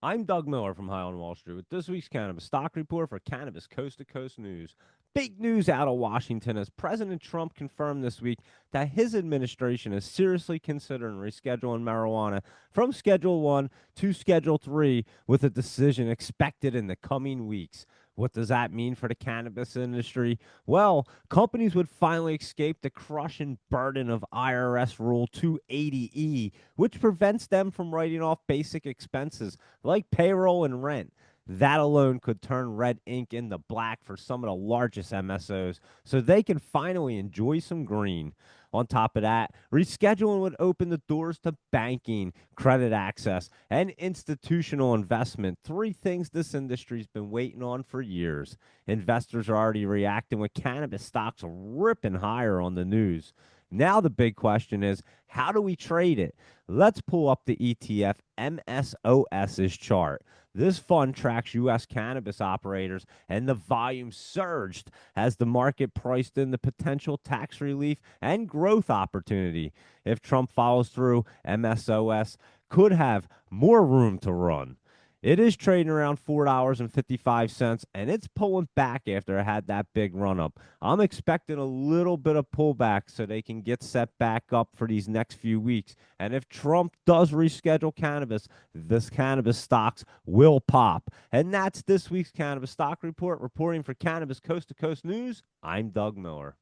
I'm Doug Miller from High on Wall Street with this week's Cannabis Stock Report for Cannabis Coast to Coast News. Big news out of Washington as President Trump confirmed this week that his administration is seriously considering rescheduling marijuana from Schedule 1 to Schedule 3 with a decision expected in the coming weeks. What does that mean for the cannabis industry? Well, companies would finally escape the crushing burden of IRS Rule 280E, which prevents them from writing off basic expenses like payroll and rent. That alone could turn red ink into black for some of the largest MSOs so they can finally enjoy some green. On top of that, rescheduling would open the doors to banking, credit access, and institutional investment. Three things this industry's been waiting on for years. Investors are already reacting with cannabis stocks ripping higher on the news. Now, the big question is how do we trade it? Let's pull up the ETF MSOS's chart. This fund tracks U.S. cannabis operators, and the volume surged as the market priced in the potential tax relief and growth opportunity. If Trump follows through, MSOS could have more room to run. It is trading around $4.55, and it's pulling back after it had that big run up. I'm expecting a little bit of pullback so they can get set back up for these next few weeks. And if Trump does reschedule cannabis, this cannabis stocks will pop. And that's this week's Cannabis Stock Report. Reporting for Cannabis Coast to Coast News, I'm Doug Miller.